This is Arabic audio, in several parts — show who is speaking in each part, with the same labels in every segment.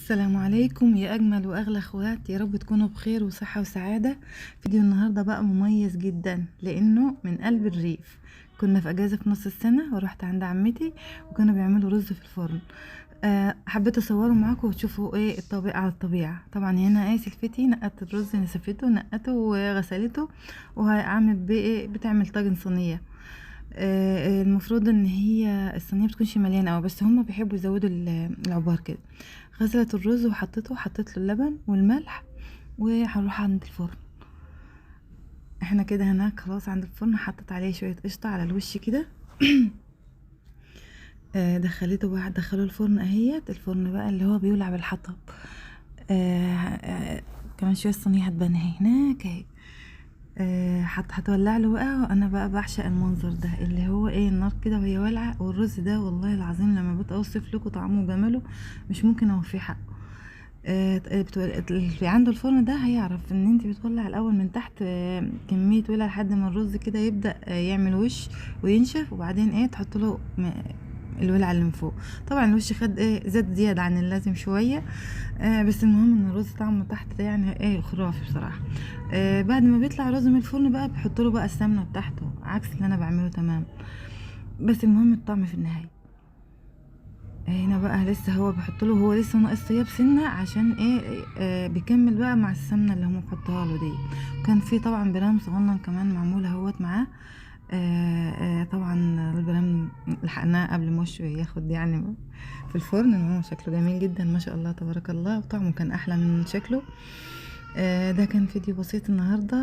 Speaker 1: السلام عليكم يا اجمل واغلى اخوات، يا رب تكونوا بخير وصحه وسعاده. فيديو النهارده بقى مميز جدا لانه من قلب الريف. كنا في اجازه في نص السنه ورحت عند عمتي وكانوا بيعملوا رز في الفرن. حبيت اصوره معاكم وتشوفوا ايه الطبيعه على الطبيعه. طبعا هنا ايه سلفتي نقت الرز، نسفته نقته وغسلته، وعملت بيه ايه، بتعمل طاجن صينيه. المفروض ان هي الصينيه بتكونش مليانه قوي، بس هما بيحبوا يزودوا العبار كده. غسلت الرز وحطيته، حطيت له اللبن والملح، وهنروح عند الفرن. احنا كده هناك خلاص عند الفرن، حطيت عليه شويه قشطه على الوش كده. دخلته بقى، دخلوا الفرن اهيت. الفرن بقى اللي هو بيولع بالحطب. كمان شويه الصينيه هتبان اهي هناك اهي. هتولع له بقى. وانا بقى بعشق المنظر ده اللي هو ايه، النار كده وهي والعه، والرز ده والله العظيم لما بتوصف لكم طعمه وجماله مش ممكن اوفيه حقه. اللي عنده الفرن ده هيعرف ان انت بتولع الاول من تحت، كميه ولع لحد ما الرز كده يبدا يعمل وش وينشف، وبعدين ايه تحط له الولع اللي من فوق. طبعا الوش خد ايه، زاد زياده عن اللازم شويه. بس المهم ان الرز طعمه تحت ده يعني ايه، خرافي بصراحه. بعد ما بيطلع الرز من الفرن بقى بيحط له بقى السمنه بتاعته، عكس اللي انا بعمله تمام. بس المهم الطعم في النهايه. هنا بقى لسه هو بيحط له، هو لسه ناقص طياب سنه عشان ايه، بيكمل بقى مع السمنه اللي هم بيحطوها له دي. كان في طبعا برام صغنن كمان معمول اهوت معاه. طبعا البرام لحقناه قبل ما وشه ياخد يعني في الفرن، ان هو شكله جميل جدا ما شاء الله تبارك الله، وطعمه كان احلى من شكله. ده كان فيديو بسيط النهارده،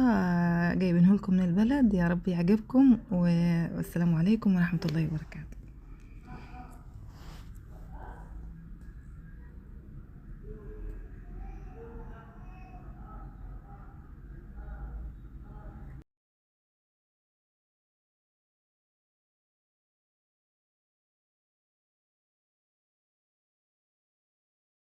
Speaker 1: جايبينه لكم من البلد. يا رب يعجبكم، والسلام عليكم ورحمه الله وبركاته.